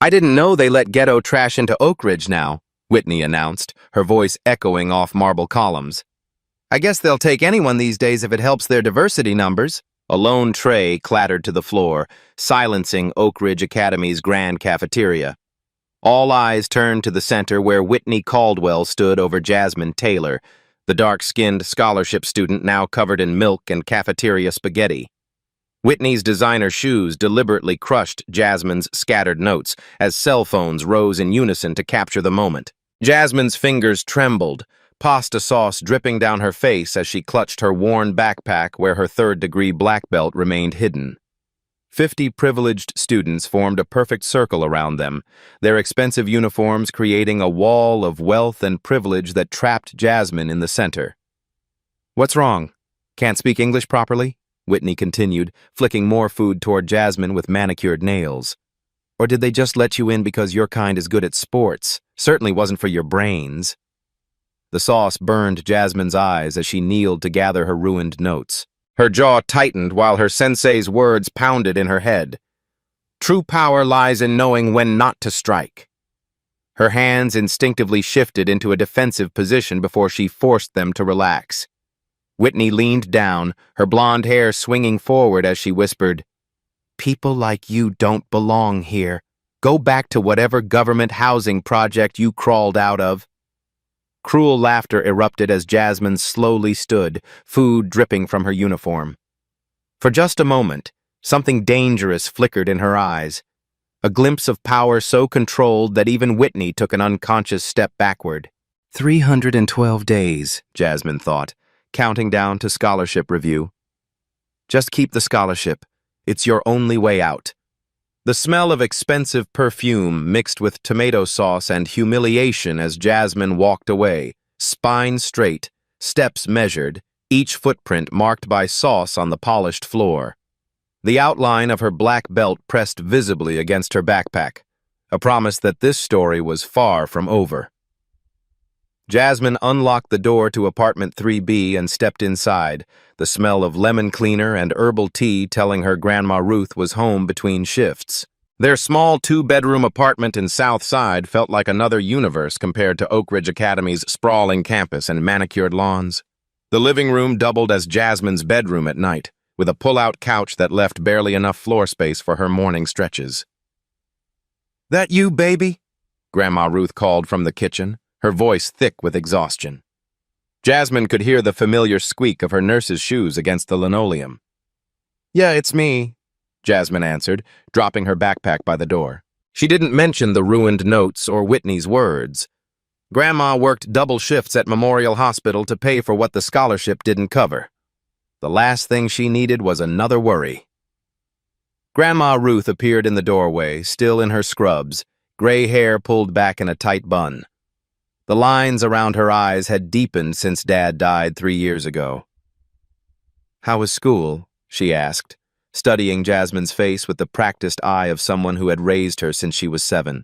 I didn't know they let ghetto trash into Oak Ridge now, Whitney announced, her voice echoing off marble columns. I guess they'll take anyone these days if it helps their diversity numbers. A lone tray clattered to the floor, silencing Oak Ridge Academy's grand cafeteria. All eyes turned to the center where Whitney Caldwell stood over Jasmine Taylor, the dark-skinned scholarship student now covered in milk and cafeteria spaghetti. Whitney's designer shoes deliberately crushed Jasmine's scattered notes as cell phones rose in unison to capture the moment. Jasmine's fingers trembled, pasta sauce dripping down her face as she clutched her worn backpack where her third-degree black belt remained hidden. 50 privileged students formed a perfect circle around them, their expensive uniforms creating a wall of wealth and privilege that trapped Jasmine in the center. "What's wrong? Can't speak English properly?" Whitney continued, flicking more food toward Jasmine with manicured nails. "Or did they just let you in because your kind is good at sports? Certainly wasn't for your brains." The sauce burned Jasmine's eyes as she kneeled to gather her ruined notes. Her jaw tightened while her sensei's words pounded in her head. True power lies in knowing when not to strike. Her hands instinctively shifted into a defensive position before she forced them to relax. Whitney leaned down, her blonde hair swinging forward as she whispered, "People like you don't belong here. Go back to whatever government housing project you crawled out of." Cruel laughter erupted as Jasmine slowly stood, food dripping from her uniform. For just a moment, something dangerous flickered in her eyes, a glimpse of power so controlled that even Whitney took an unconscious step backward. 312 days, Jasmine thought, counting down to scholarship review. Just keep the scholarship. It's your only way out. The smell of expensive perfume mixed with tomato sauce and humiliation as Jasmine walked away, spine straight, steps measured, each footprint marked by sauce on the polished floor. The outline of her black belt pressed visibly against her backpack, a promise that this story was far from over. Jasmine unlocked the door to apartment 3B and stepped inside, the smell of lemon cleaner and herbal tea telling her Grandma Ruth was home between shifts. Their small two-bedroom apartment in South Side felt like another universe compared to Oak Ridge Academy's sprawling campus and manicured lawns. The living room doubled as Jasmine's bedroom at night, with a pull-out couch that left barely enough floor space for her morning stretches. "That you, baby?" Grandma Ruth called from the kitchen, her voice thick with exhaustion. Jasmine could hear the familiar squeak of her nurse's shoes against the linoleum. "Yeah, it's me," Jasmine answered, dropping her backpack by the door. She didn't mention the ruined notes or Whitney's words. Grandma worked double shifts at Memorial Hospital to pay for what the scholarship didn't cover. The last thing she needed was another worry. Grandma Ruth appeared in the doorway, still in her scrubs, gray hair pulled back in a tight bun. The lines around her eyes had deepened since Dad died 3 years ago. "How was school?" she asked, studying Jasmine's face with the practiced eye of someone who had raised her since she was 7.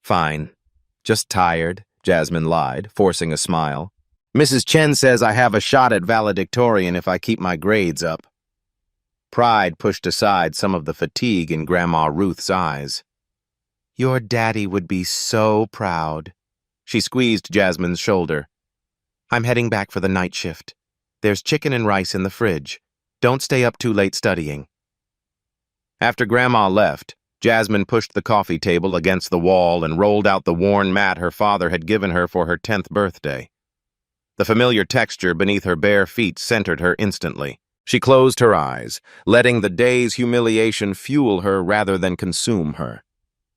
"Fine. Just tired," Jasmine lied, forcing a smile. "Mrs. Chen says I have a shot at valedictorian if I keep my grades up." Pride pushed aside some of the fatigue in Grandma Ruth's eyes. "Your daddy would be so proud." She squeezed Jasmine's shoulder. "I'm heading back for the night shift. There's chicken and rice in the fridge. Don't stay up too late studying." After Grandma left, Jasmine pushed the coffee table against the wall and rolled out the worn mat her father had given her for her 10th birthday. The familiar texture beneath her bare feet centered her instantly. She closed her eyes, letting the day's humiliation fuel her rather than consume her.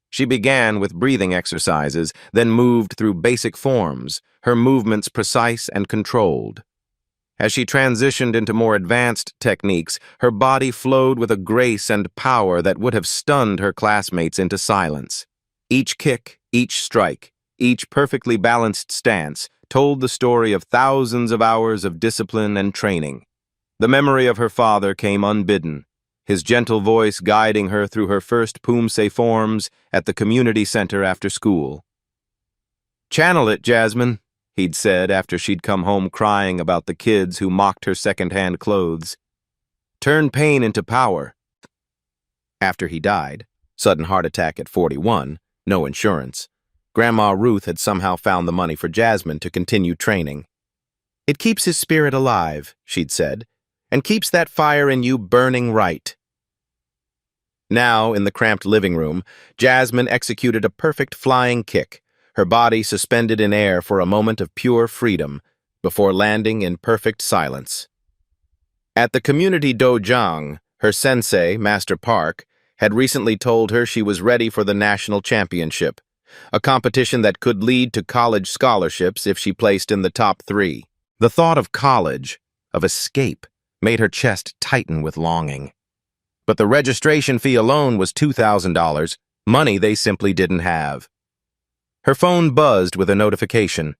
She began with breathing exercises, then moved through basic forms, her movements precise and controlled. As she transitioned into more advanced techniques, her body flowed with a grace and power that would have stunned her classmates into silence. Each kick, each strike, each perfectly balanced stance told the story of thousands of hours of discipline and training. The memory of her father came unbidden, his gentle voice guiding her through her first poomsae forms at the community center after school. "Channel it, Jasmine," he'd said after she'd come home crying about the kids who mocked her second-hand clothes. "Turn pain into power." After he died, Sudden heart attack at 41, no insurance. Grandma Ruth had somehow found the money for Jasmine to continue training. "It keeps his spirit alive," she'd said, "and keeps that fire in you burning right." Now, in the cramped living room, Jasmine executed a perfect flying kick, her body suspended in air for a moment of pure freedom, before landing in perfect silence. At the community dojang, her sensei, Master Park, had recently told her she was ready for the national championship, a competition that could lead to college scholarships if she placed in the top 3. The thought of college, of escape, made her chest tighten with longing. But the registration fee alone was $2,000, money they simply didn't have. Her phone buzzed with a notification.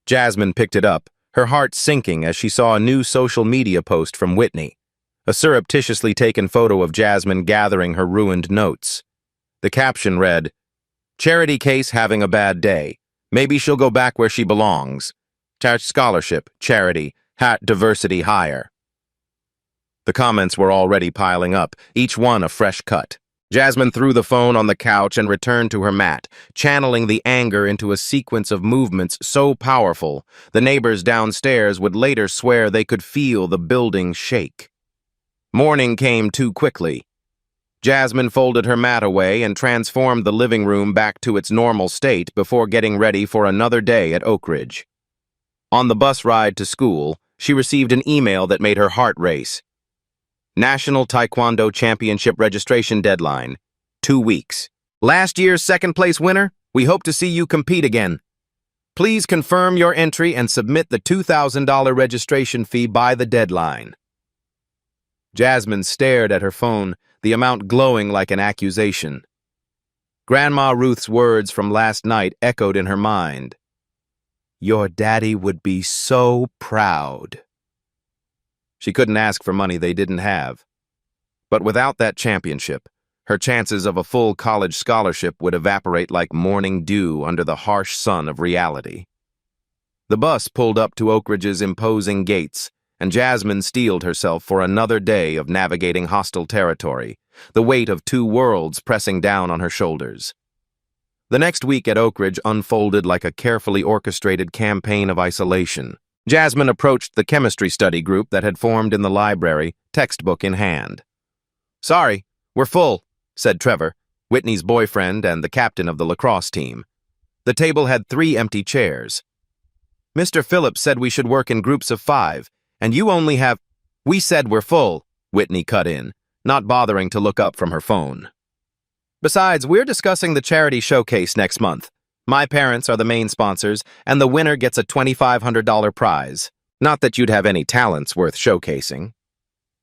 Jasmine picked it up, her heart sinking as she saw a new social media post from Whitney, a surreptitiously taken photo of Jasmine gathering her ruined notes. The caption read, "Charity case having a bad day. Maybe she'll go back where she belongs. Scholarship, charity, diversity hire." The comments were already piling up, each one a fresh cut. Jasmine threw the phone on the couch and returned to her mat, channeling the anger into a sequence of movements so powerful, the neighbors downstairs would later swear they could feel the building shake. Morning came too quickly. Jasmine folded her mat away and transformed the living room back to its normal state before getting ready for another day at Oak Ridge. On the bus ride to school, she received an email that made her heart race. National Taekwondo Championship registration deadline, 2 weeks. Last year's second-place winner, we hope to see you compete again. Please confirm your entry and submit the $2,000 registration fee by the deadline. Jasmine stared at her phone, the amount glowing like an accusation. Grandma Ruth's words from last night echoed in her mind. "Your daddy would be so proud." She couldn't ask for money they didn't have. But without that championship, her chances of a full college scholarship would evaporate like morning dew under the harsh sun of reality. The bus pulled up to Oak Ridge's imposing gates, and Jasmine steeled herself for another day of navigating hostile territory, the weight of 2 worlds pressing down on her shoulders. The next week at Oak Ridge unfolded like a carefully orchestrated campaign of isolation. Jasmine approached the chemistry study group that had formed in the library, textbook in hand. "Sorry, we're full," said Trevor, Whitney's boyfriend and the captain of the lacrosse team. The table had 3 empty chairs. "Mr. Phillips said we should work in groups of 5, and you only have—" "We said we're full," Whitney cut in, not bothering to look up from her phone. "Besides, we're discussing the charity showcase next month. My parents are the main sponsors, and the winner gets a $2,500 prize. Not that you'd have any talents worth showcasing."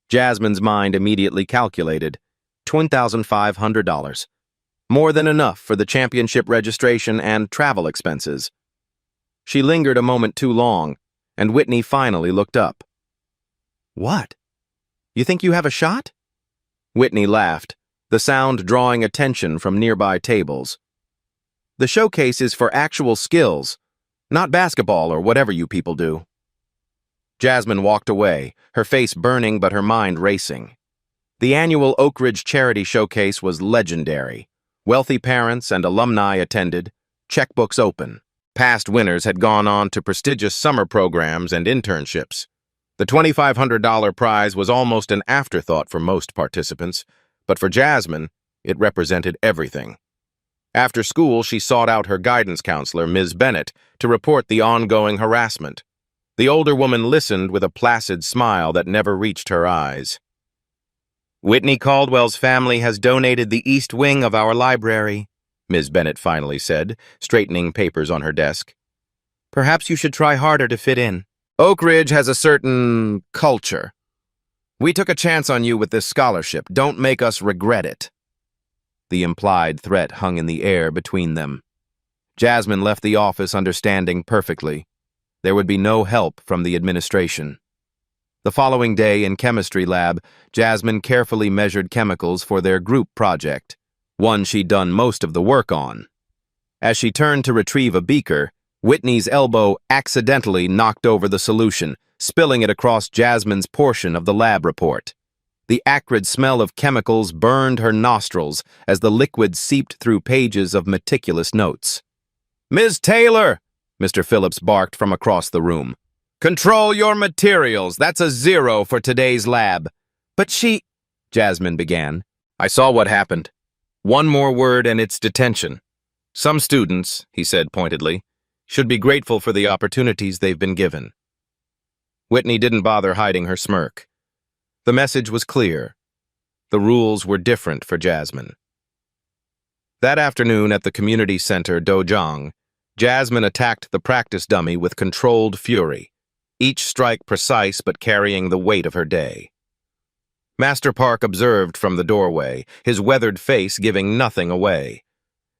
Jasmine's mind immediately calculated. $2,500. More than enough for the championship registration and travel expenses. She lingered a moment too long, and Whitney finally looked up. "What? You think you have a shot?" Whitney laughed, the sound drawing attention from nearby tables. "The showcase is for actual skills, not basketball or whatever you people do." Jasmine walked away, her face burning but her mind racing. The annual Oak Ridge Charity Showcase was legendary. Wealthy parents and alumni attended, checkbooks open. Past winners had gone on to prestigious summer programs and internships. The $2,500 prize was almost an afterthought for most participants, but for Jasmine, it represented everything. After school, she sought out her guidance counselor, Ms. Bennett, to report the ongoing harassment. The older woman listened with a placid smile that never reached her eyes. "Whitney Caldwell's family has donated the east wing of our library," Ms. Bennett finally said, straightening papers on her desk. "Perhaps you should try harder to fit in. Oak Ridge has a certain culture. We took a chance on you with this scholarship. Don't make us regret it." The implied threat hung in the air between them. Jasmine left the office understanding perfectly. There would be no help from the administration. The following day in chemistry lab, Jasmine carefully measured chemicals for their group project, one she'd done most of the work on. As she turned to retrieve a beaker, Whitney's elbow accidentally knocked over the solution, spilling it across Jasmine's portion of the lab report. The acrid smell of chemicals burned her nostrils as the liquid seeped through pages of meticulous notes. "Ms. Taylor!" Mr. Phillips barked from across the room. "Control your materials. That's a 0 for today's lab." "But she—" Jasmine began. "I saw what happened. One more word and it's detention. Some students," he said pointedly, "should be grateful for the opportunities they've been given." Whitney didn't bother hiding her smirk. The message was clear. The rules were different for Jasmine. That afternoon at the community center Dojang, Jasmine attacked the practice dummy with controlled fury, each strike precise but carrying the weight of her day. Master Park observed from the doorway, his weathered face giving nothing away.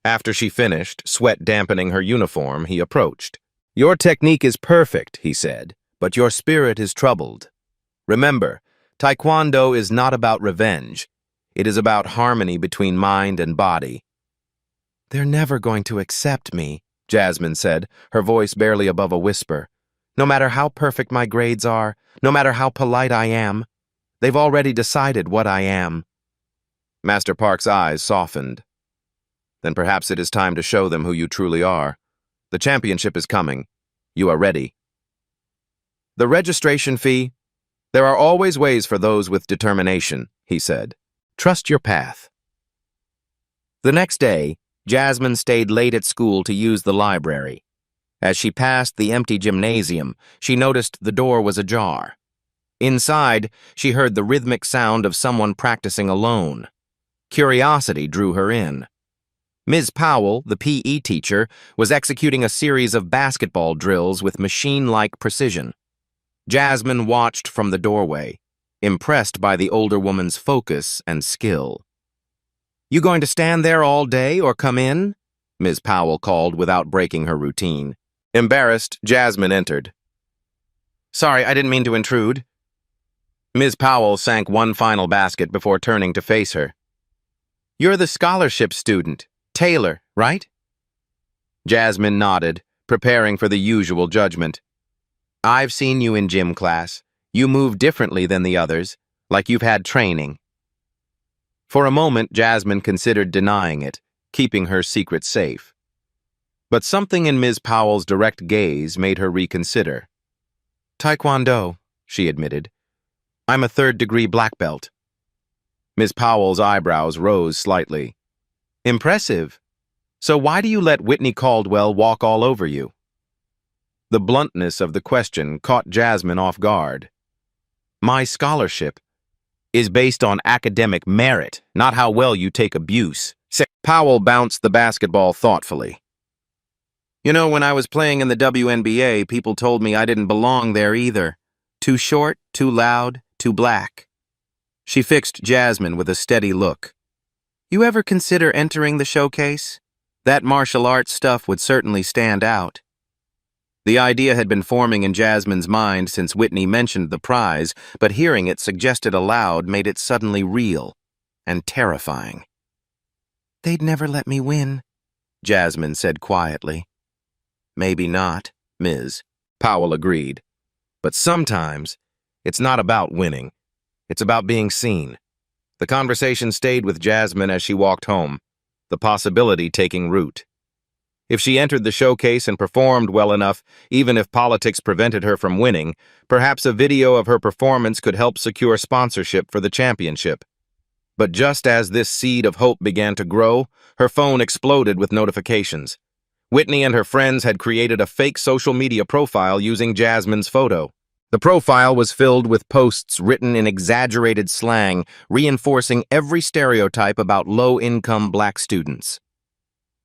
After she finished, sweat dampening her uniform, he approached. "Your technique is perfect," he said, "but your spirit is troubled. Remember, Taekwondo is not about revenge. It is about harmony between mind and body." "They're never going to accept me," Jasmine said, her voice barely above a whisper. "No matter how perfect my grades are, no matter how polite I am, they've already decided what I am." Master Park's eyes softened. "Then perhaps it is time to show them who you truly are. The championship is coming. You are ready." "The registration fee? There are always ways for those with determination," he said. "Trust your path." The next day, Jasmine stayed late at school to use the library. As she passed the empty gymnasium, she noticed the door was ajar. Inside, she heard the rhythmic sound of someone practicing alone. Curiosity drew her in. Ms. Powell, the PE teacher, was executing a series of basketball drills with machine-like precision. Jasmine watched from the doorway, impressed by the older woman's focus and skill. "You going to stand there all day or come in?" Ms. Powell called without breaking her routine. Embarrassed, Jasmine entered. "Sorry, I didn't mean to intrude." Ms. Powell sank one final basket before turning to face her. "You're the scholarship student, Taylor, right?" Jasmine nodded, preparing for the usual judgment. "I've seen you in gym class. You move differently than the others, like you've had training." For a moment, Jasmine considered denying it, keeping her secret safe. But something in Ms. Powell's direct gaze made her reconsider. "Taekwondo," she admitted. "I'm a third-degree black belt." Ms. Powell's eyebrows rose slightly. "Impressive. So why do you let Whitney Caldwell walk all over you?" The bluntness of the question caught Jasmine off guard. "My scholarship is based on academic merit, not how well you take abuse." Powell bounced the basketball thoughtfully. "You know, when I was playing in the WNBA, people told me I didn't belong there either. Too short, too loud, too black." She fixed Jasmine with a steady look. "You ever consider entering the showcase? That martial arts stuff would certainly stand out." The idea had been forming in Jasmine's mind since Whitney mentioned the prize, but hearing it suggested aloud made it suddenly real and terrifying. "They'd never let me win," Jasmine said quietly. "Maybe not, Ms." Powell agreed. "But sometimes it's not about winning. It's about being seen." The conversation stayed with Jasmine as she walked home, the possibility taking root. If she entered the showcase and performed well enough, even if politics prevented her from winning, perhaps a video of her performance could help secure sponsorship for the championship. But just as this seed of hope began to grow, her phone exploded with notifications. Whitney and her friends had created a fake social media profile using Jasmine's photo. The profile was filled with posts written in exaggerated slang, reinforcing every stereotype about low-income black students.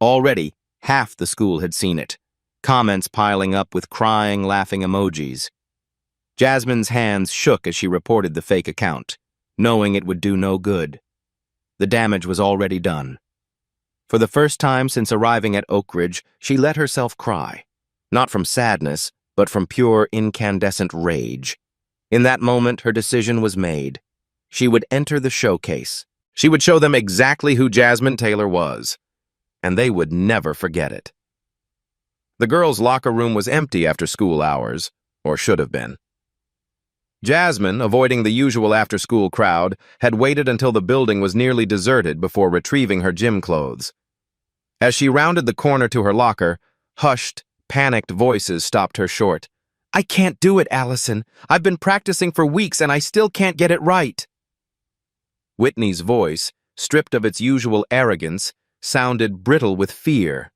Already, half the school had seen it, comments piling up with crying, laughing emojis. Jasmine's hands shook as she reported the fake account, knowing it would do no good. The damage was already done. For the first time since arriving at Oak Ridge, she let herself cry, not from sadness, but from pure incandescent rage. In that moment, her decision was made. She would enter the showcase. She would show them exactly who Jasmine Taylor was, and they would never forget it. The girls' locker room was empty after school hours, or should have been. Jasmine, avoiding the usual after-school crowd, had waited until the building was nearly deserted before retrieving her gym clothes. As she rounded the corner to her locker, hushed, panicked voices stopped her short. "I can't do it, Allison. I've been practicing for weeks and I still can't get it right." Whitney's voice, stripped of its usual arrogance, sounded brittle with fear.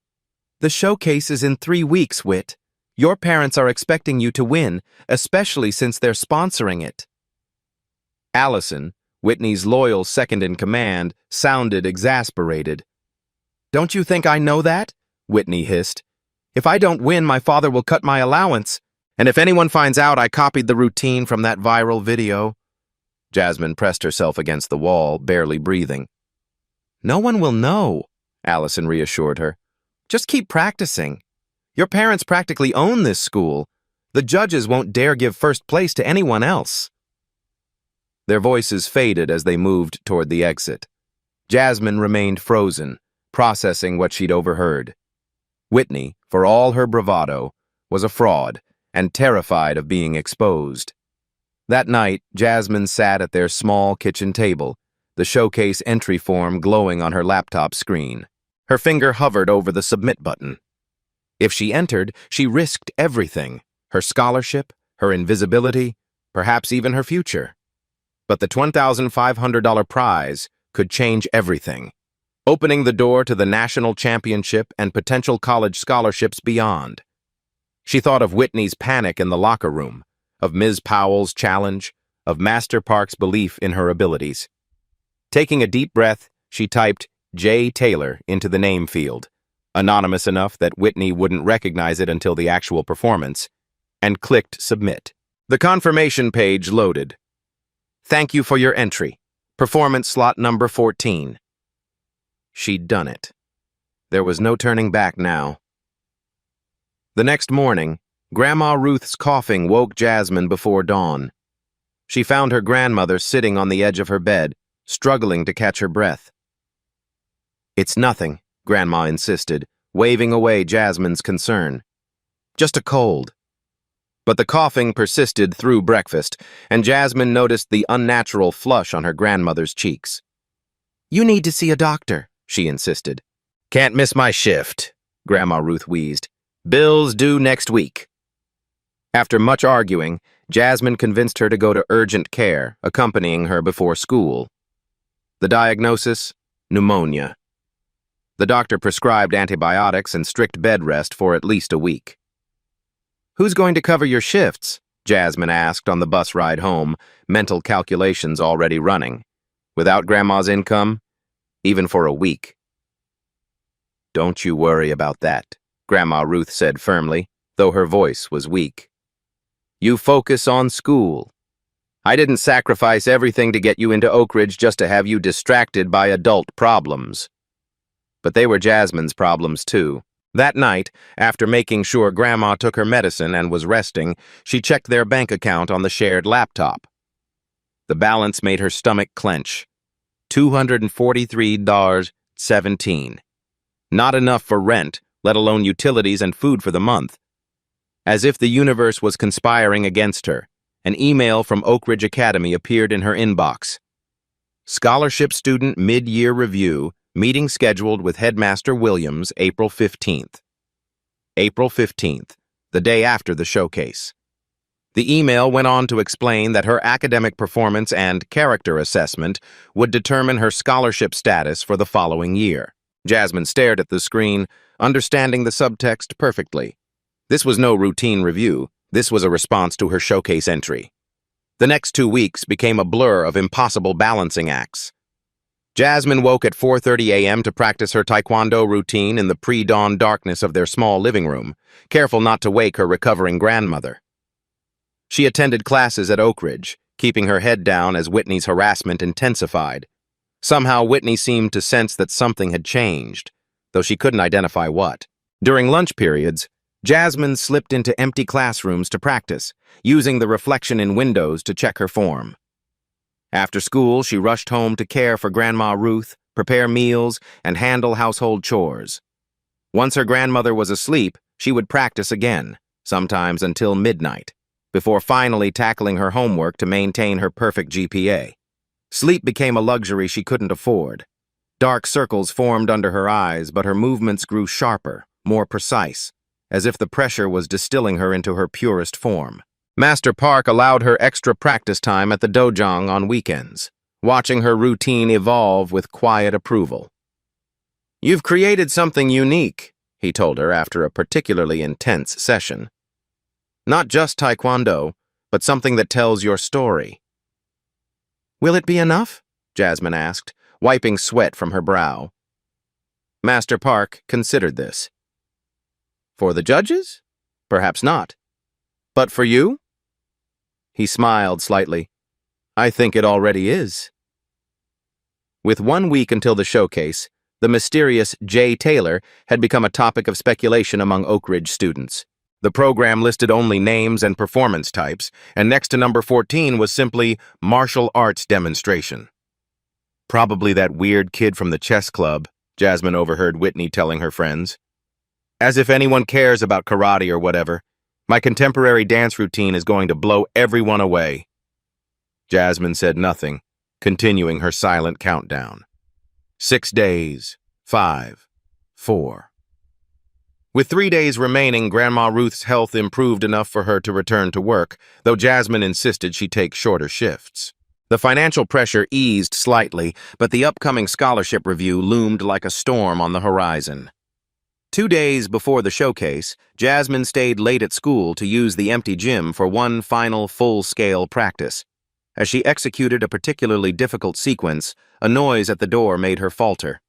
"The showcase is in 3 weeks, Whit. Your parents are expecting you to win, especially since they're sponsoring it." Allison, Whitney's loyal second-in-command, sounded exasperated. "Don't you think I know that?" Whitney hissed. "If I don't win, my father will cut my allowance. And if anyone finds out I copied the routine from that viral video..." Jasmine pressed herself against the wall, barely breathing. "No one will know," Allison reassured her. "Just keep practicing. Your parents practically own this school. The judges won't dare give first place to anyone else." Their voices faded as they moved toward the exit. Jasmine remained frozen, processing what she'd overheard. Whitney, for all her bravado, was a fraud and terrified of being exposed. That night, Jasmine sat at their small kitchen table, the showcase entry form glowing on her laptop screen. Her finger hovered over the submit button. If she entered, she risked everything: her scholarship, her invisibility, perhaps even her future. But the $1,500 prize could change everything, opening the door to the national championship and potential college scholarships beyond. She thought of Whitney's panic in the locker room, of Ms. Powell's challenge, of Master Park's belief in her abilities. Taking a deep breath, she typed J. Taylor into the name field, anonymous enough that Whitney wouldn't recognize it until the actual performance, and clicked Submit. The confirmation page loaded. "Thank you for your entry. Performance slot number 14. She'd done it. There was no turning back now. The next morning, Grandma Ruth's coughing woke Jasmine before dawn. She found her grandmother sitting on the edge of her bed, struggling to catch her breath. "It's nothing," Grandma insisted, waving away Jasmine's concern. "Just a cold." But the coughing persisted through breakfast, and Jasmine noticed the unnatural flush on her grandmother's cheeks. "You need to see a doctor," she insisted. "Can't miss my shift," Grandma Ruth wheezed. "Bills due next week." After much arguing, Jasmine convinced her to go to urgent care, accompanying her before school. The diagnosis? Pneumonia. The doctor prescribed antibiotics and strict bed rest for at least a week. "Who's going to cover your shifts?" Jasmine asked on the bus ride home, mental calculations already running. Without Grandma's income, even for a week. "Don't you worry about that," Grandma Ruth said firmly, though her voice was weak. "You focus on school. I didn't sacrifice everything to get you into Oak Ridge just to have you distracted by adult problems." But they were Jasmine's problems too. That night, after making sure Grandma took her medicine and was resting, she checked their bank account on the shared laptop. The balance made her stomach clench. $243.17. Not enough for rent, let alone utilities and food for the month. As if the universe was conspiring against her, an email from Oak Ridge Academy appeared in her inbox. "Scholarship Student Mid-Year Review, meeting scheduled with Headmaster Williams, April 15th. April 15th, the day after the showcase. The email went on to explain that her academic performance and character assessment would determine her scholarship status for the following year. Jasmine stared at the screen, understanding the subtext perfectly. This was no routine review. This was a response to her showcase entry. The next 2 weeks became a blur of impossible balancing acts. Jasmine woke at 4:30 a.m. to practice her taekwondo routine in the pre-dawn darkness of their small living room, careful not to wake her recovering grandmother. She attended classes at Oak Ridge, keeping her head down as Whitney's harassment intensified. Somehow Whitney seemed to sense that something had changed, though she couldn't identify what. During lunch periods, Jasmine slipped into empty classrooms to practice, using the reflection in windows to check her form. After school, she rushed home to care for Grandma Ruth, prepare meals, and handle household chores. Once her grandmother was asleep, she would practice again, sometimes until midnight. before finally tackling her homework to maintain her perfect GPA. Sleep became a luxury she couldn't afford. Dark circles formed under her eyes, but her movements grew sharper, more precise, as if the pressure was distilling her into her purest form. Master Park allowed her extra practice time at the dojang on weekends, watching her routine evolve with quiet approval. "You've created something unique," he told her after a particularly intense session. "Not just taekwondo, but something that tells your story." "Will it be enough?" Jasmine asked, wiping sweat from her brow. Master Park considered this. "For the judges? Perhaps not. But for you?" He smiled slightly. "I think it already is." With 1 week until the showcase, the mysterious Jay Taylor had become a topic of speculation among Oak Ridge students. The program listed only names and performance types, and next to number 14 was simply martial arts demonstration. "Probably that weird kid from the chess club," Jasmine overheard Whitney telling her friends. "As if anyone cares about karate or whatever. My contemporary dance routine is going to blow everyone away." Jasmine said nothing, continuing her silent countdown. 6 days, 5, 4. With 3 days remaining, Grandma Ruth's health improved enough for her to return to work, though Jasmine insisted she take shorter shifts. The financial pressure eased slightly, but the upcoming scholarship review loomed like a storm on the horizon. 2 days before the showcase, Jasmine stayed late at school to use the empty gym for one final full-scale practice. As she executed a particularly difficult sequence, a noise at the door made her falter.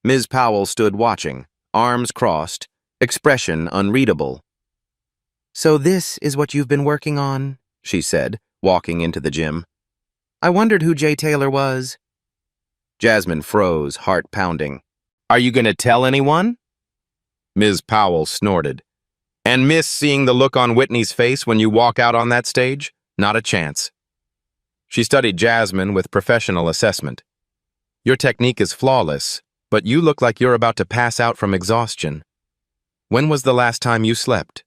Ms. Powell stood watching, arms crossed, expression unreadable. "So this is what you've been working on?" she said, walking into the gym. "I wondered who Jay Taylor was." Jasmine froze, heart pounding. "Are you going to tell anyone?" Ms. Powell snorted. "And miss seeing the look on Whitney's face when you walk out on that stage? Not a chance." She studied Jasmine with professional assessment. "Your technique is flawless, but you look like you're about to pass out from exhaustion. When was the last time you slept?"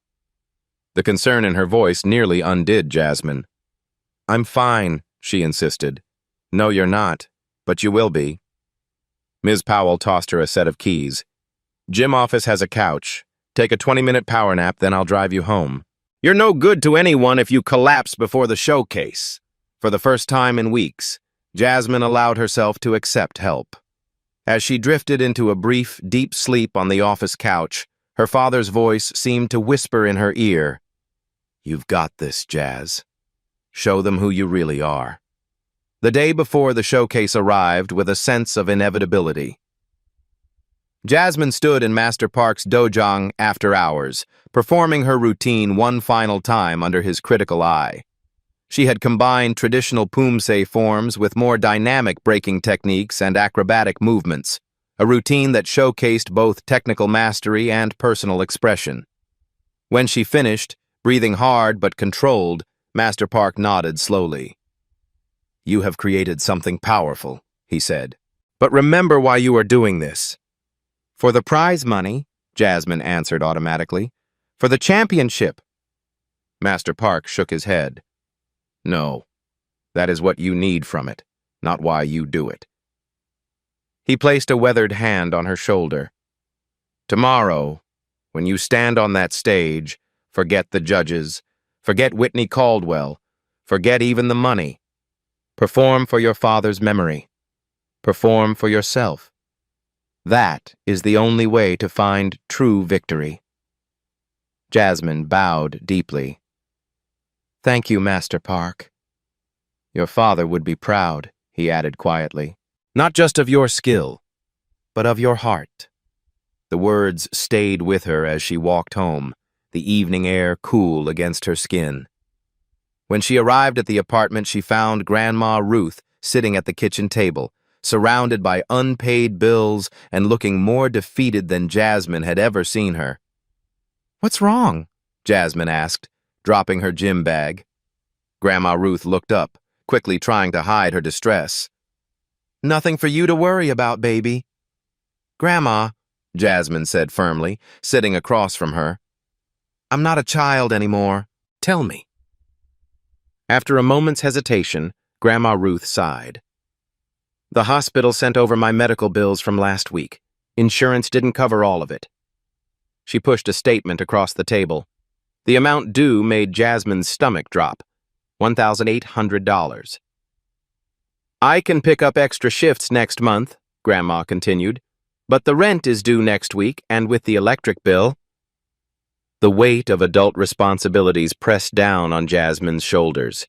The concern in her voice nearly undid Jasmine. "I'm fine," she insisted. "No, you're not, but you will be." Ms. Powell tossed her a set of keys. "Gym office has a couch. Take a 20-minute power nap, then I'll drive you home. You're no good to anyone if you collapse before the showcase." For the first time in weeks, Jasmine allowed herself to accept help. As she drifted into a brief, deep sleep on the office couch, her father's voice seemed to whisper in her ear, "You've got this, Jazz. Show them who you really are." The day before the showcase arrived with a sense of inevitability. Jasmine stood in Master Park's dojang after hours, performing her routine one final time under his critical eye. She had combined traditional poomsae forms with more dynamic breaking techniques and acrobatic movements, a routine that showcased both technical mastery and personal expression. When she finished, breathing hard but controlled, Master Park nodded slowly. "You have created something powerful," he said. "But remember why you are doing this." "For the prize money," Jasmine answered automatically. "For the championship." Master Park shook his head. "No, that is what you need from it, not why you do it." He placed a weathered hand on her shoulder. "Tomorrow, when you stand on that stage, forget the judges, forget Whitney Caldwell, forget even the money. Perform for your father's memory. Perform for yourself. That is the only way to find true victory." Jasmine bowed deeply. "Thank you, Master Park." "Your father would be proud," he added quietly. "Not just of your skill, but of your heart." The words stayed with her as she walked home, the evening air cool against her skin. When she arrived at the apartment, she found Grandma Ruth sitting at the kitchen table, surrounded by unpaid bills and looking more defeated than Jasmine had ever seen her. "What's wrong?" Jasmine asked, dropping her gym bag. Grandma Ruth looked up, quickly trying to hide her distress. "Nothing for you to worry about, baby." "Grandma," Jasmine said firmly, sitting across from her, "I'm not a child anymore. Tell me, After a moment's hesitation, Grandma Ruth sighed. The hospital sent over my medical bills from last week. Insurance didn't cover all of it. She pushed a statement across the table. The amount due made Jasmine's stomach drop. $1,800. I can pick up extra shifts next month, Grandma continued, but the rent is due next week, and with the electric bill. The weight of adult responsibilities pressed down on Jasmine's shoulders.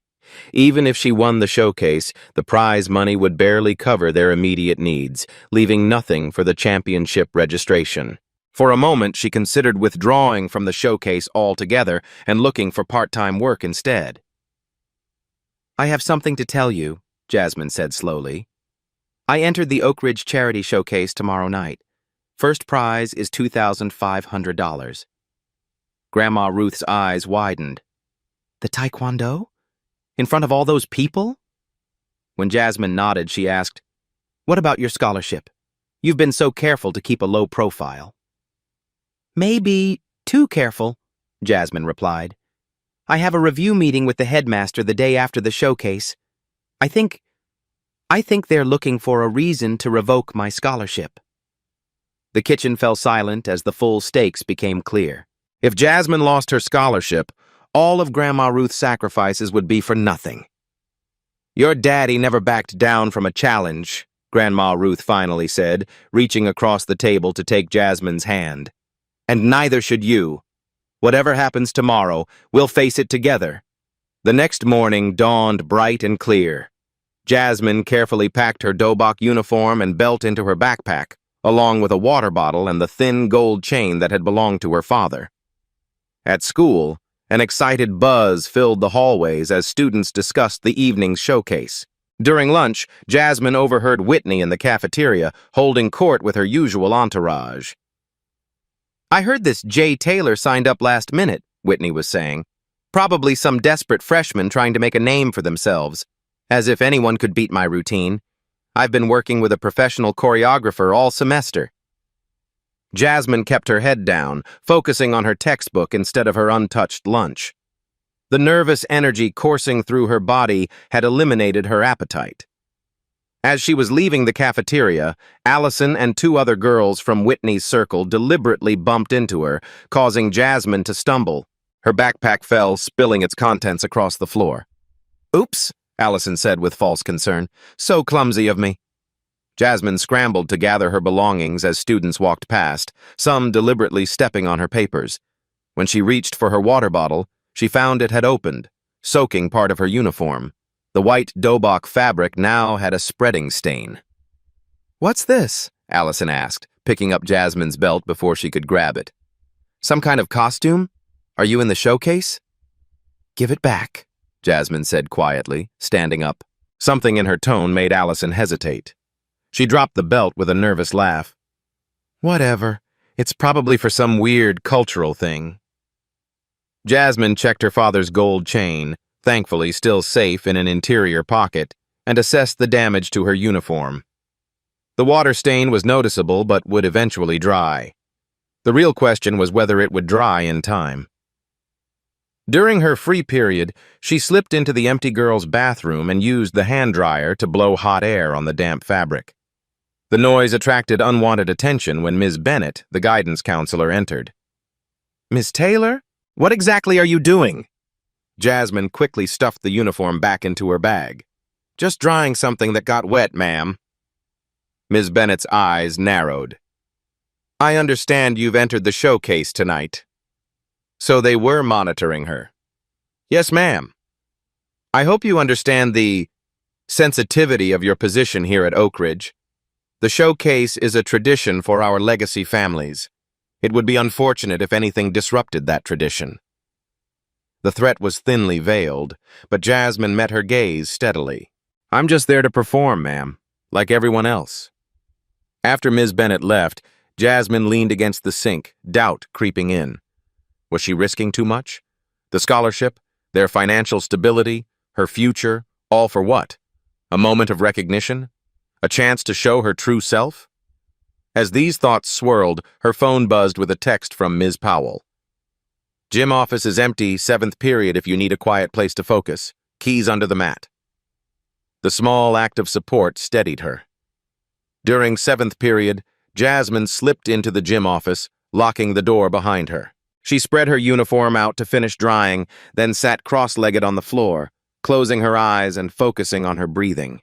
Even if she won the showcase, the prize money would barely cover their immediate needs, leaving nothing for the championship registration. For a moment, she considered withdrawing from the showcase altogether and looking for part-time work instead. I have something to tell you, Jasmine said slowly. I entered the Oak Ridge Charity Showcase tomorrow night. First prize is $2,500. Grandma Ruth's eyes widened. The Taekwondo? In front of all those people? When Jasmine nodded, she asked, What about your scholarship? You've been so careful to keep a low profile. Maybe too careful, Jasmine replied. I have a review meeting with the headmaster the day after the showcase. I think they're looking for a reason to revoke my scholarship. The kitchen fell silent as the full stakes became clear. If Jasmine lost her scholarship, all of Grandma Ruth's sacrifices would be for nothing. Your daddy never backed down from a challenge, Grandma Ruth finally said, reaching across the table to take Jasmine's hand. And neither should you. Whatever happens tomorrow, we'll face it together. The next morning dawned bright and clear. Jasmine carefully packed her Dobok uniform and belt into her backpack, along with a water bottle and the thin gold chain that had belonged to her father. At school, an excited buzz filled the hallways as students discussed the evening's showcase. During lunch, Jasmine overheard Whitney in the cafeteria holding court with her usual entourage. I heard this Jay Taylor signed up last minute, Whitney was saying. Probably some desperate freshman trying to make a name for themselves. As if anyone could beat my routine. I've been working with a professional choreographer all semester. Jasmine kept her head down, focusing on her textbook instead of her untouched lunch. The nervous energy coursing through her body had eliminated her appetite. As she was leaving the cafeteria, Allison and two other girls from Whitney's circle deliberately bumped into her, causing Jasmine to stumble. Her backpack fell, spilling its contents across the floor. Oops, Allison said with false concern. So clumsy of me. Jasmine scrambled to gather her belongings as students walked past, some deliberately stepping on her papers. When she reached for her water bottle, she found it had opened, soaking part of her uniform. The white Dobok fabric now had a spreading stain. What's this? Allison asked, picking up Jasmine's belt before she could grab it. Some kind of costume? Are you in the showcase? Give it back, Jasmine said quietly, standing up. Something in her tone made Allison hesitate. She dropped the belt with a nervous laugh. Whatever. It's probably for some weird cultural thing. Jasmine checked her father's gold chain, thankfully still safe in an interior pocket, and assessed the damage to her uniform. The water stain was noticeable but would eventually dry. The real question was whether it would dry in time. During her free period, she slipped into the empty girl's bathroom and used the hand dryer to blow hot air on the damp fabric. The noise attracted unwanted attention when Ms. Bennett, the guidance counselor, entered. Miss Taylor? What exactly are you doing? Jasmine quickly stuffed the uniform back into her bag. Just drying something that got wet, ma'am. Ms. Bennett's eyes narrowed. I understand you've entered the showcase tonight. So they were monitoring her. Yes, ma'am. I hope you understand the sensitivity of your position here at Oak Ridge. The showcase is a tradition for our legacy families. It would be unfortunate if anything disrupted that tradition. The threat was thinly veiled, but Jasmine met her gaze steadily. I'm just there to perform, ma'am, like everyone else. After Ms. Bennett left, Jasmine leaned against the sink, doubt creeping in. Was she risking too much? The scholarship, their financial stability, her future, all for what? A moment of recognition? A chance to show her true self? As these thoughts swirled, her phone buzzed with a text from Ms. Powell. Gym office is empty, 7th period if you need a quiet place to focus. keys under the mat. The small act of support steadied her. During seventh period, Jasmine slipped into the gym office, locking the door behind her. She spread her uniform out to finish drying, then sat cross-legged on the floor, closing her eyes and focusing on her breathing.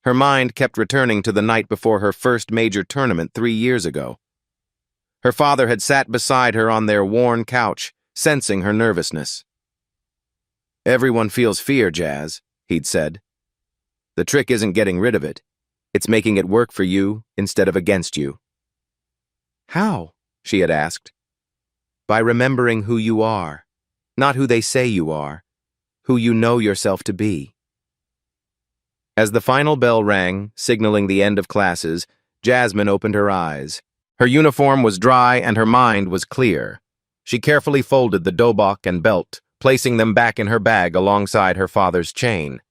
Her mind kept returning to the night before her first major tournament 3 years ago. Her father had sat beside her on their worn couch, sensing her nervousness. "Everyone feels fear, Jazz," he'd said. "The trick isn't getting rid of it. It's making it work for you instead of against you." "How?" she had asked. "By remembering who you are, not who they say you are, who you know yourself to be." As the final bell rang, signaling the end of classes, Jasmine opened her eyes. Her uniform was dry and her mind was clear. She carefully folded the dobok and belt, placing them back in her bag alongside her father's chain.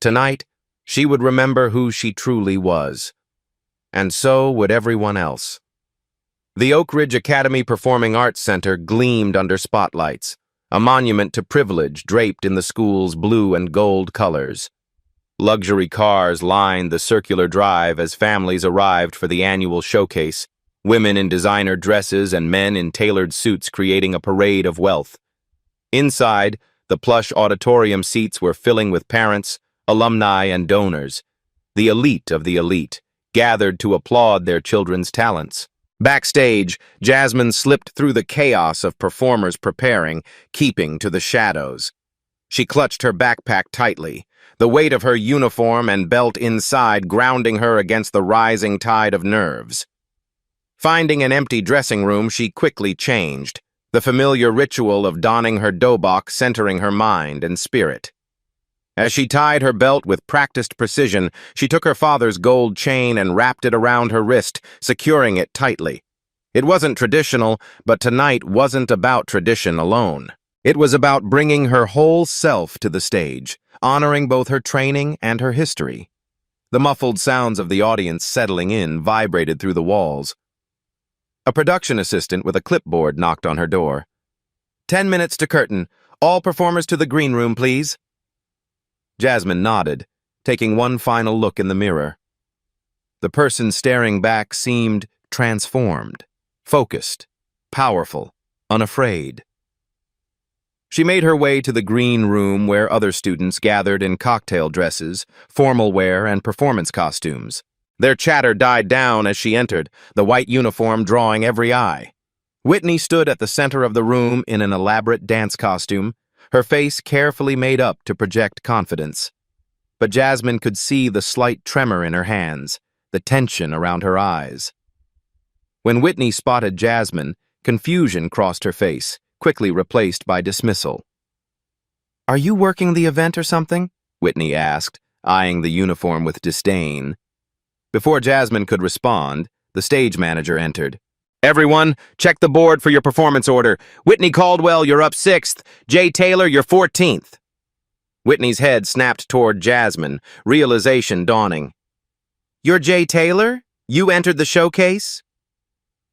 Tonight, she would remember who she truly was. And so would everyone else. The Oak Ridge Academy Performing Arts Center gleamed under spotlights, a monument to privilege draped in the school's blue and gold colors. Luxury cars lined the circular drive as families arrived for the annual showcase, women in designer dresses and men in tailored suits creating a parade of wealth. Inside, the plush auditorium seats were filling with parents, alumni, and donors, the elite of the elite, gathered to applaud their children's talents. Backstage, Jasmine slipped through the chaos of performers preparing, keeping to the shadows. She clutched her backpack tightly, the weight of her uniform and belt inside grounding her against the rising tide of nerves. Finding an empty dressing room, she quickly changed, the familiar ritual of donning her dobok centering her mind and spirit. As she tied her belt with practiced precision, she took her father's gold chain and wrapped it around her wrist, securing it tightly. It wasn't traditional, but tonight wasn't about tradition alone. It was about bringing her whole self to the stage, honoring both her training and her history. The muffled sounds of the audience settling in vibrated through the walls. A production assistant with a clipboard knocked on her door. 10 minutes to curtain. All performers to the green room, please." Jasmine nodded, taking one final look in the mirror. The person staring back seemed transformed, focused, powerful, unafraid. She made her way to the green room where other students gathered in cocktail dresses, formal wear, and performance costumes. Their chatter died down as she entered, the white uniform drawing every eye. Whitney stood at the center of the room in an elaborate dance costume, her face carefully made up to project confidence. But Jasmine could see the slight tremor in her hands, the tension around her eyes. When Whitney spotted Jasmine, confusion crossed her face, quickly replaced by dismissal. "Are you working the event or something?" Whitney asked, eyeing the uniform with disdain. Before Jasmine could respond, the stage manager entered. "Everyone, check the board for your performance order. Whitney Caldwell, you're up 6th. Jay Taylor, you're 14th. Whitney's head snapped toward Jasmine, realization dawning. "You're Jay Taylor? You entered the showcase?"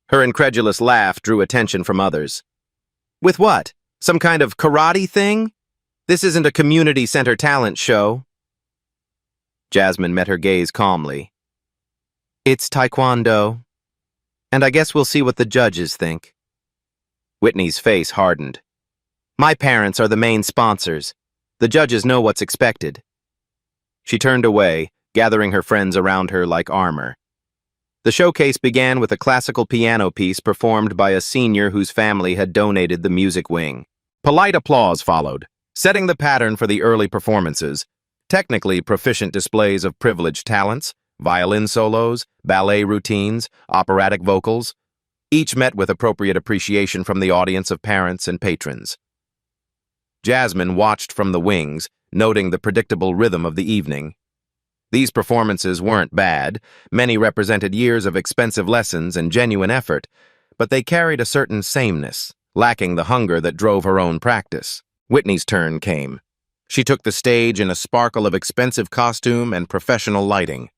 Her incredulous laugh drew attention from others. "With what? Some kind of karate thing? This isn't a community center talent show." Jasmine met her gaze calmly. "It's taekwondo. And I guess we'll see what the judges think." Whitney's face hardened. "My parents are the main sponsors. The judges know what's expected." She turned away, gathering her friends around her like armor. The showcase began with a classical piano piece performed by a senior whose family had donated the music wing. Polite applause followed, setting the pattern for the early performances, technically proficient displays of privileged talents, violin solos, ballet routines, operatic vocals, each met with appropriate appreciation from the audience of parents and patrons. Jasmine watched from the wings, noting the predictable rhythm of the evening. These performances weren't bad, many represented years of expensive lessons and genuine effort, but they carried a certain sameness, lacking the hunger that drove her own practice. Whitney's turn came. She took the stage in a sparkle of expensive costume and professional lighting.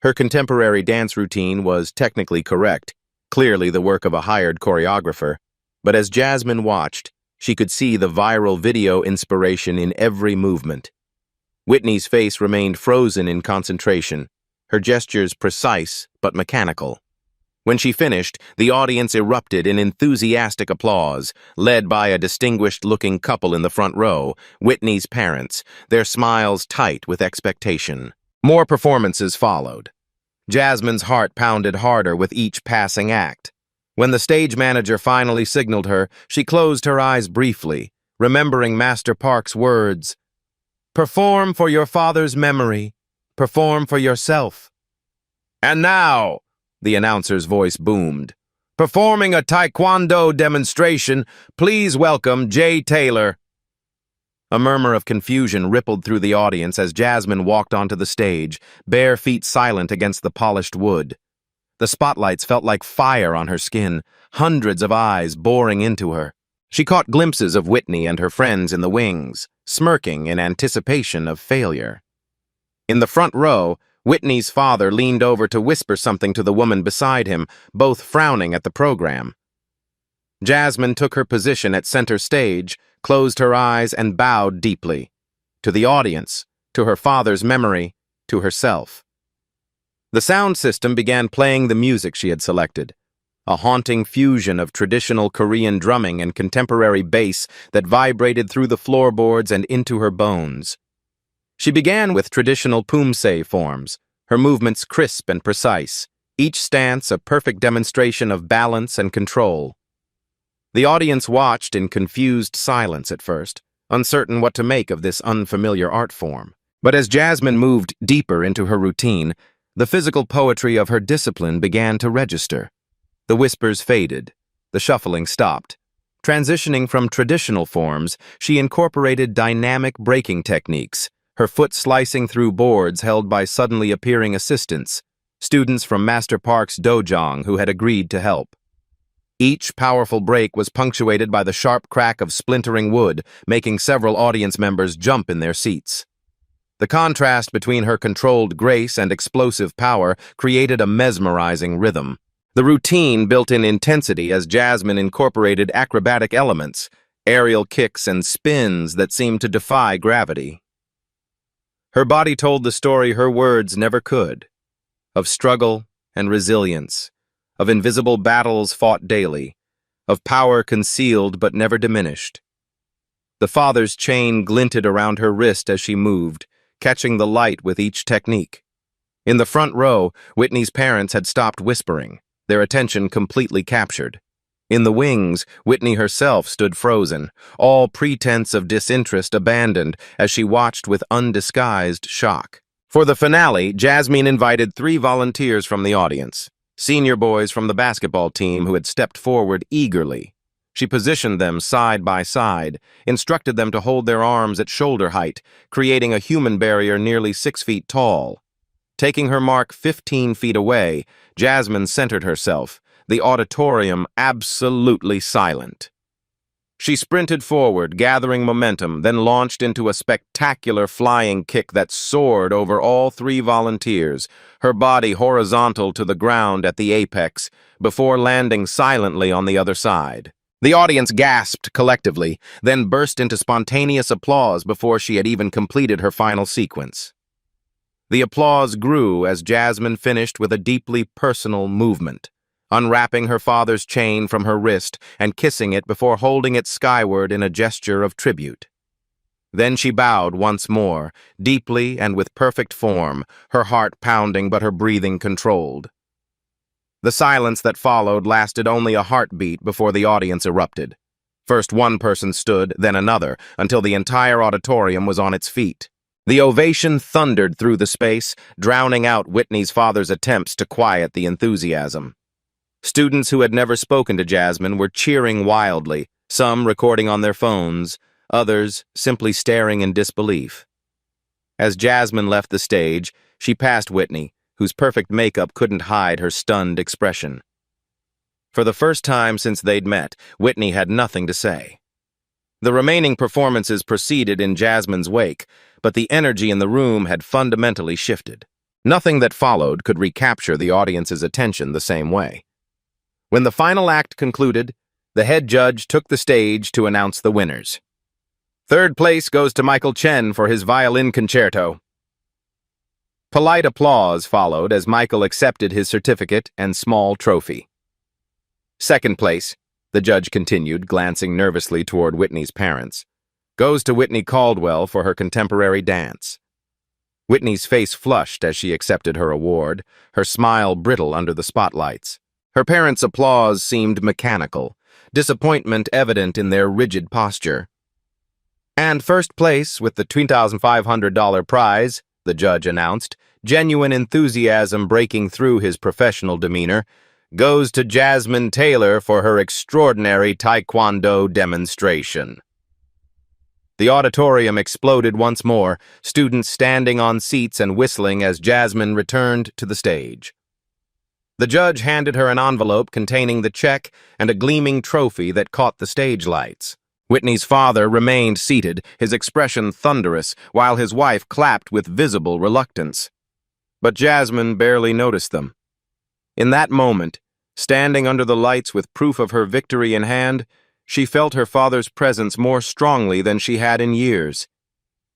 Her contemporary dance routine was technically correct, clearly the work of a hired choreographer, but as Jasmine watched, She could see the viral video inspiration in every movement. Whitney's face remained frozen in concentration, her gestures precise but mechanical. When she finished, the audience erupted in enthusiastic applause, led by a distinguished-looking couple in the front row, Whitney's parents, their smiles tight with expectation. More performances followed. Jasmine's heart pounded harder with each passing act. When the stage manager finally signaled her, she closed her eyes briefly, remembering Master Park's words, "Perform for your father's memory. Perform for yourself." "And now," the announcer's voice boomed, "performing a taekwondo demonstration, please welcome Jay Taylor." A murmur of confusion rippled through the audience as Jasmine walked onto the stage, bare feet silent against the polished wood. The spotlights felt like fire on her skin, hundreds of eyes boring into her. She caught glimpses of Whitney and her friends in the wings, smirking in anticipation of failure. In the front row, Whitney's father leaned over to whisper something to the woman beside him, both frowning at the program. Jasmine took her position at center stage, closed her eyes, and bowed deeply. To the audience, to her father's memory, to herself. The sound system began playing the music she had selected, a haunting fusion of traditional Korean drumming and contemporary bass that vibrated through the floorboards and into her bones. She began with traditional poomsae forms, her movements crisp and precise, each stance a perfect demonstration of balance and control. The audience watched in confused silence at first, uncertain what to make of this unfamiliar art form. But as Jasmine moved deeper into her routine, the physical poetry of her discipline began to register. The whispers faded, the shuffling stopped. Transitioning from traditional forms, she incorporated dynamic breaking techniques, her foot slicing through boards held by suddenly appearing assistants, students from Master Park's dojang who had agreed to help. Each powerful break was punctuated by the sharp crack of splintering wood, making several audience members jump in their seats. The contrast between her controlled grace and explosive power created a mesmerizing rhythm. The routine built in intensity as Jasmine incorporated acrobatic elements, aerial kicks and spins that seemed to defy gravity. Her body told the story her words never could, of struggle and resilience, of invisible battles fought daily, of power concealed but never diminished. The father's chain glinted around her wrist as she moved, catching the light with each technique. In the front row, Whitney's parents had stopped whispering, their attention completely captured. In the wings, Whitney herself stood frozen, all pretense of disinterest abandoned as she watched with undisguised shock. For the finale, Jasmine invited 3 volunteers from the audience, senior boys from the basketball team who had stepped forward eagerly. She positioned them side by side, instructed them to hold their arms at shoulder height, creating a human barrier nearly 6 feet tall. Taking her mark 15 feet away, Jasmine centered herself, the auditorium absolutely silent. She sprinted forward, gathering momentum, then launched into a spectacular flying kick that soared over all 3 volunteers, her body horizontal to the ground at the apex, before landing silently on the other side. The audience gasped collectively, then burst into spontaneous applause before she had even completed her final sequence. The applause grew as Jasmine finished with a deeply personal movement, unwrapping her father's chain from her wrist and kissing it before holding it skyward in a gesture of tribute. Then she bowed once more, deeply and with perfect form, her heart pounding but her breathing controlled. The silence that followed lasted only a heartbeat before the audience erupted. First one person stood, then another, until the entire auditorium was on its feet. The ovation thundered through the space, drowning out Whitney's father's attempts to quiet the enthusiasm. Students who had never spoken to Jasmine were cheering wildly, some recording on their phones, others simply staring in disbelief. As Jasmine left the stage, she passed Whitney, whose perfect makeup couldn't hide her stunned expression. For the first time since they'd met, Whitney had nothing to say. The remaining performances proceeded in Jasmine's wake, but the energy in the room had fundamentally shifted. Nothing that followed could recapture the audience's attention the same way. When the final act concluded, The head judge took the stage to announce the winners. Third place goes to Michael Chen for his violin concerto. Polite applause followed as Michael accepted his certificate and small trophy. Second place, the judge continued, glancing nervously toward Whitney's parents, goes to Whitney Caldwell for her contemporary dance. Whitney's face flushed as she accepted her award, her smile brittle under the spotlights. Her parents' applause seemed mechanical, disappointment evident in their rigid posture. And first place, with the $2,500 prize, the judge announced, genuine enthusiasm breaking through his professional demeanor, goes to Jasmine Taylor for her extraordinary Taekwondo demonstration. The auditorium exploded once more, students standing on seats and whistling as Jasmine returned to the stage. The judge handed her an envelope containing the check and a gleaming trophy that caught the stage lights. Whitney's father remained seated, his expression thunderous, while his wife clapped with visible reluctance. But Jasmine barely noticed them. In that moment, standing under the lights with proof of her victory in hand, she felt her father's presence more strongly than she had in years.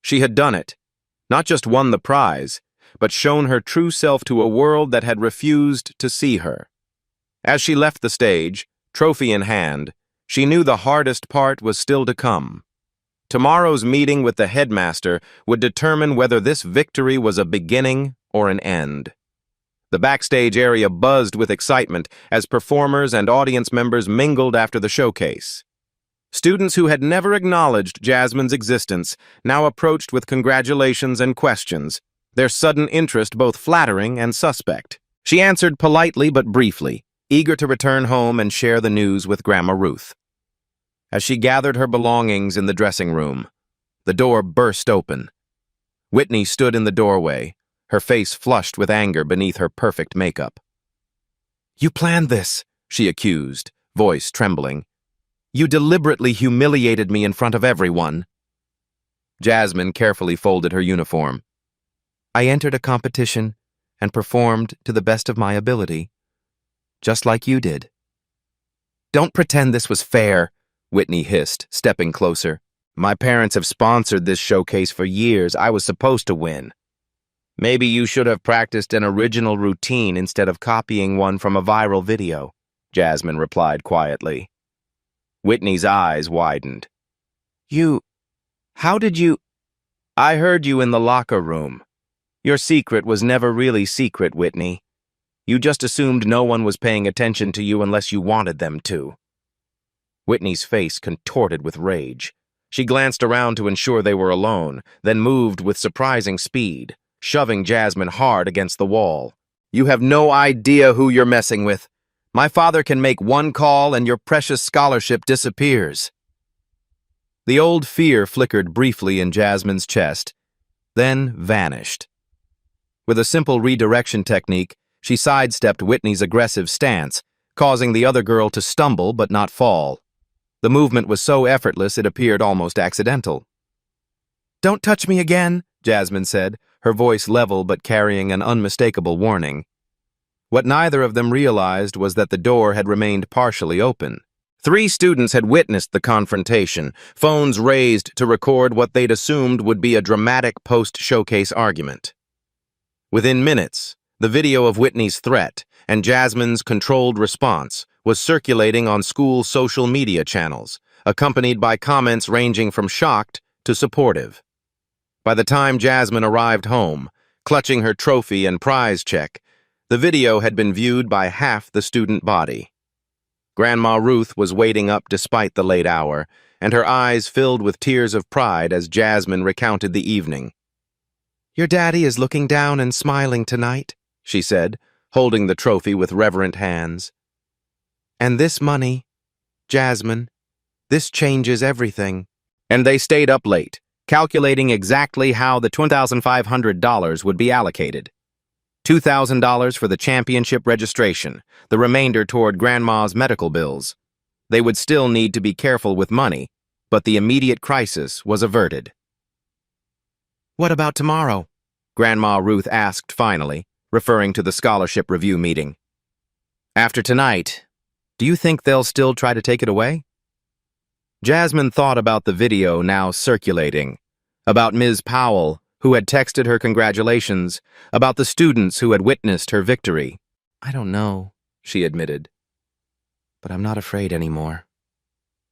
She had done it, not just won the prize, but shown her true self to a world that had refused to see her. As she left the stage, trophy in hand, she knew the hardest part was still to come. Tomorrow's meeting with the headmaster would determine whether this victory was a beginning or an end. The backstage area buzzed with excitement as performers and audience members mingled after the showcase. Students who had never acknowledged Jasmine's existence now approached with congratulations and questions, their sudden interest both flattering and suspect. She answered politely but briefly, eager to return home and share the news with Grandma Ruth. As she gathered her belongings in the dressing room, the door burst open. Whitney stood in the doorway, her face flushed with anger beneath her perfect makeup. "You planned this," she accused, voice trembling. "You deliberately humiliated me in front of everyone." Jasmine carefully folded her uniform. "I entered a competition and performed to the best of my ability, just like you did." "Don't pretend this was fair," Whitney hissed, stepping closer. "My parents have sponsored this showcase for years. I was supposed to win." "Maybe you should have practiced an original routine instead of copying one from a viral video," Jasmine replied quietly. Whitney's eyes widened. How did you? "I heard you in the locker room. Your secret was never really secret, Whitney. You just assumed no one was paying attention to you unless you wanted them to." Whitney's face contorted with rage. She glanced around to ensure they were alone, then moved with surprising speed, shoving Jasmine hard against the wall. "You have no idea who you're messing with. My father can make one call and your precious scholarship disappears." The old fear flickered briefly in Jasmine's chest, then vanished. With a simple redirection technique, she sidestepped Whitney's aggressive stance, causing the other girl to stumble but not fall. The movement was so effortless it appeared almost accidental. "Don't touch me again," Jasmine said, her voice level but carrying an unmistakable warning. What neither of them realized was that the door had remained partially open. 3 students had witnessed the confrontation, phones raised to record what they'd assumed would be a dramatic post-showcase argument. Within minutes, the video of Whitney's threat and Jasmine's controlled response was circulating on school social media channels, accompanied by comments ranging from shocked to supportive. By the time Jasmine arrived home, clutching her trophy and prize check, the video had been viewed by half the student body. Grandma Ruth was waiting up despite the late hour, and her eyes filled with tears of pride as Jasmine recounted the evening. "Your daddy is looking down and smiling tonight," she said, holding the trophy with reverent hands. "And this money, Jasmine, this changes everything." And they stayed up late, calculating exactly how the $2,500 would be allocated. $2,000 for the championship registration, the remainder toward Grandma's medical bills. They would still need to be careful with money, but the immediate crisis was averted. "What about tomorrow?" Grandma Ruth asked finally, referring to the scholarship review meeting. "After tonight, Do you think they'll still try to take it away? Jasmine thought about the video now circulating, about Ms. Powell, who had texted her congratulations, about the students who had witnessed her victory. I don't know, she admitted, but I'm not afraid anymore.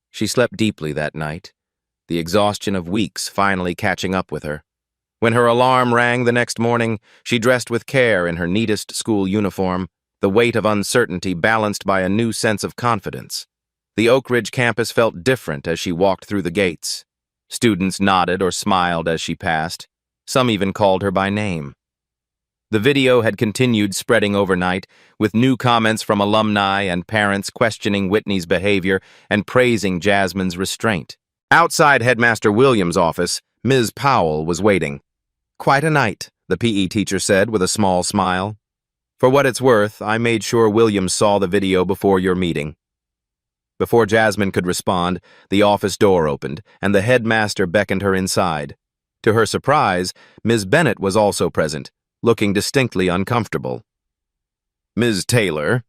She slept deeply that night, the exhaustion of weeks finally catching up with her. When her alarm rang the next morning, she dressed with care in her neatest school uniform, the weight of uncertainty balanced by a new sense of confidence. The Oak Ridge campus felt different as she walked through the gates. Students nodded or smiled as she passed. Some even called her by name. The video had continued spreading overnight, with new comments from alumni and parents questioning Whitney's behavior and praising Jasmine's restraint. Outside Headmaster Williams' office, Ms. Powell was waiting. Quite a night, the PE teacher said with a small smile. For what it's worth, I made sure Williams saw the video before your meeting. Before Jasmine could respond, the office door opened, and the headmaster beckoned her inside. To her surprise, Ms. Bennett was also present, looking distinctly uncomfortable. Ms. Taylor,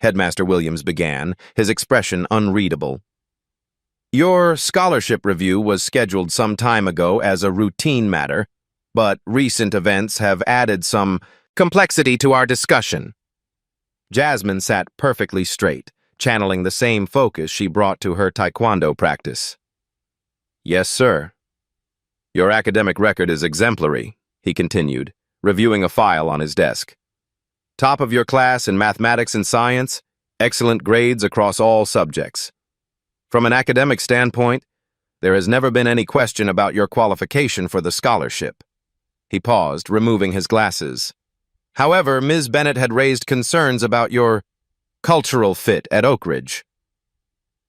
Headmaster Williams began, his expression unreadable. Your scholarship review was scheduled some time ago as a routine matter, but recent events have added some complexity to our discussion. Jasmine sat perfectly straight, channeling the same focus she brought to her taekwondo practice. Yes, sir. Your academic record is exemplary, he continued, reviewing a file on his desk. Top of your class in mathematics and science, excellent grades across all subjects. From an academic standpoint, there has never been any question about your qualification for the scholarship. He paused, removing his glasses. However, Ms. Bennett had raised concerns about your cultural fit at Oak Ridge.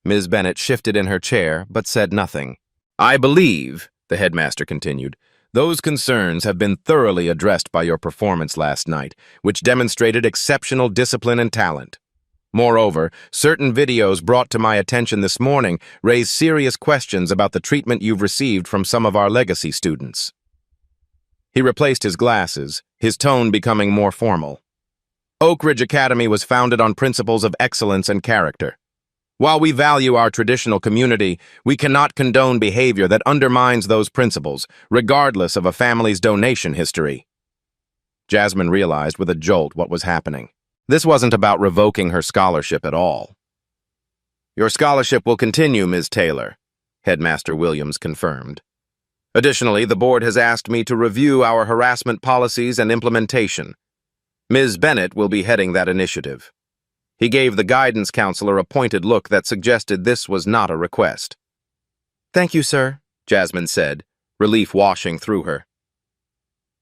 Ms. Bennett shifted in her chair, but said nothing. I believe, the headmaster continued, those concerns have been thoroughly addressed by your performance last night, which demonstrated exceptional discipline and talent. Moreover, certain videos brought to my attention this morning raise serious questions about the treatment you've received from some of our legacy students. He replaced his glasses, his tone becoming more formal. Oak Ridge Academy was founded on principles of excellence and character. While we value our traditional community, we cannot condone behavior that undermines those principles, regardless of a family's donation history. Jasmine realized with a jolt what was happening. This wasn't about revoking her scholarship at all. Your scholarship will continue, Ms. Taylor, Headmaster Williams confirmed. Additionally, the board has asked me to review our harassment policies and implementation. Ms. Bennett will be heading that initiative. He gave the guidance counselor a pointed look that suggested this was not a request. Thank you, sir, Jasmine said, relief washing through her.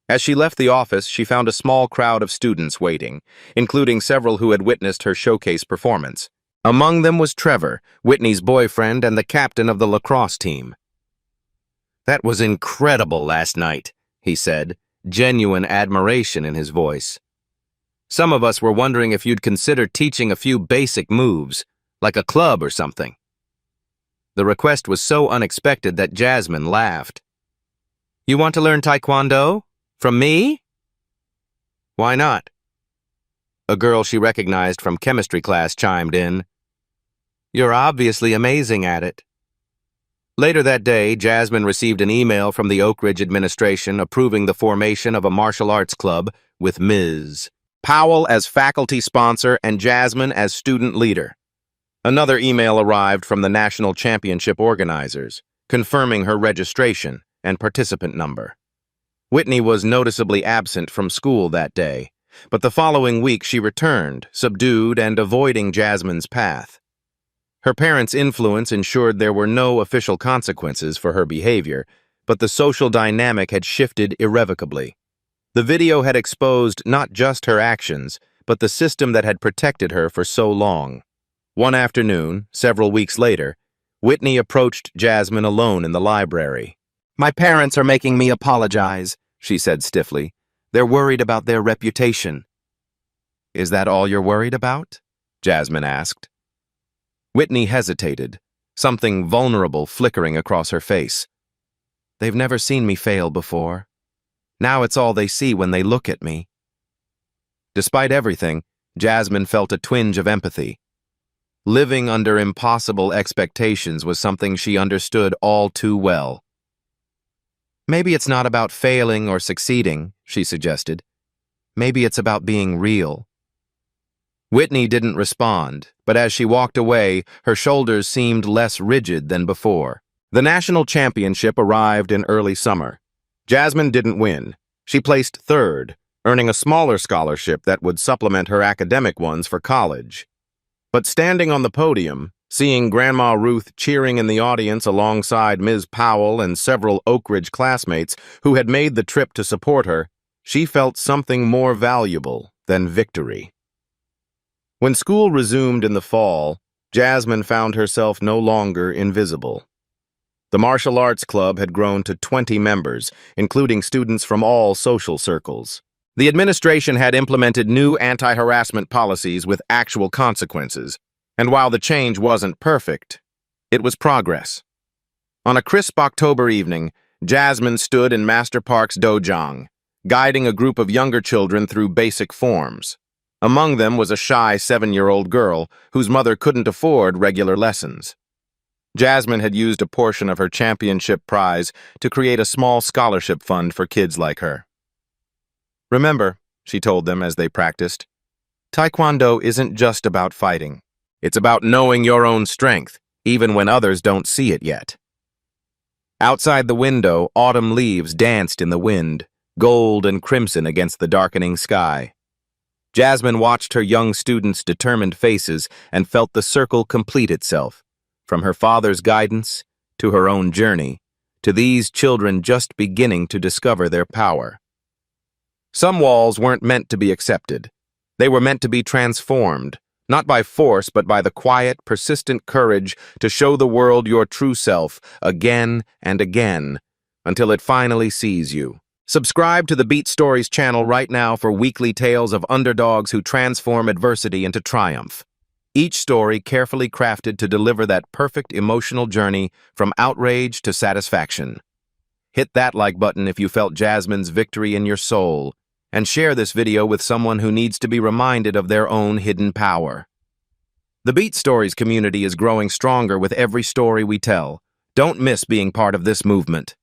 As she left the office, she found a small crowd of students waiting, including several who had witnessed her showcase performance. Among them was Trevor, Whitney's boyfriend and the captain of the lacrosse team. That was incredible last night, he said, genuine admiration in his voice. Some of us were wondering if you'd consider teaching a few basic moves, like a club or something. The request was so unexpected that Jasmine laughed. You want to learn taekwondo? From me? Why not? A girl she recognized from chemistry class chimed in. You're obviously amazing at it. Later that day, Jasmine received an email from the Oak Ridge administration approving the formation of a martial arts club with Ms. Powell as faculty sponsor and Jasmine as student leader. Another email arrived from the national championship organizers, confirming her registration and participant number. Whitney was noticeably absent from school that day, but the following week she returned, subdued and avoiding Jasmine's path. Her parents' influence ensured there were no official consequences for her behavior, but the social dynamic had shifted irrevocably. The video had exposed not just her actions, but the system that had protected her for so long. One afternoon, several weeks later, Whitney approached Jasmine alone in the library. My parents are making me apologize, she said stiffly. They're worried about their reputation. Is that all you're worried about? Jasmine asked. Whitney hesitated, something vulnerable flickering across her face. They've never seen me fail before. Now it's all they see when they look at me. Despite everything, Jasmine felt a twinge of empathy. Living under impossible expectations was something she understood all too well. Maybe it's not about failing or succeeding, she suggested. Maybe it's about being real. Whitney didn't respond, but as she walked away, her shoulders seemed less rigid than before. The national championship arrived in early summer. Jasmine didn't win. She placed third, earning a smaller scholarship that would supplement her academic ones for college. But standing on the podium, seeing Grandma Ruth cheering in the audience alongside Ms. Powell and several Oak Ridge classmates who had made the trip to support her, she felt something more valuable than victory. When school resumed in the fall, Jasmine found herself no longer invisible. The martial arts club had grown to 20 members, including students from all social circles. The administration had implemented new anti-harassment policies with actual consequences, and while the change wasn't perfect, it was progress. On a crisp October evening, Jasmine stood in Master Park's dojang, guiding a group of younger children through basic forms. Among them was a shy 7-year-old girl whose mother couldn't afford regular lessons. Jasmine had used a portion of her championship prize to create a small scholarship fund for kids like her. "Remember," she told them as they practiced, "Taekwondo isn't just about fighting. It's about knowing your own strength, even when others don't see it yet." Outside the window, autumn leaves danced in the wind, gold and crimson against the darkening sky. Jasmine watched her young students' determined faces and felt the circle complete itself, from her father's guidance to her own journey, to these children just beginning to discover their power. Some walls weren't meant to be accepted. They were meant to be transformed, not by force but by the quiet, persistent courage to show the world your true self again and again, until it finally sees you. Subscribe to the Beat Stories channel right now for weekly tales of underdogs who transform adversity into triumph. Each story carefully crafted to deliver that perfect emotional journey from outrage to satisfaction. Hit that like button if you felt Jasmine's victory in your soul, and share this video with someone who needs to be reminded of their own hidden power. The Beat Stories community is growing stronger with every story we tell. Don't miss being part of this movement.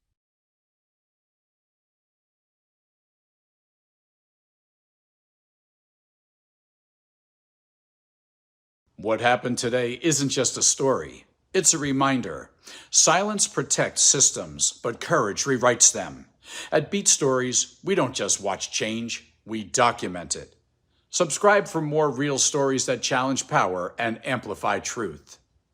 What happened today isn't just a story. It's a reminder. Silence protects systems, but courage rewrites them. At Beat Stories, we don't just watch change, we document it. Subscribe for more real stories that challenge power and amplify truth.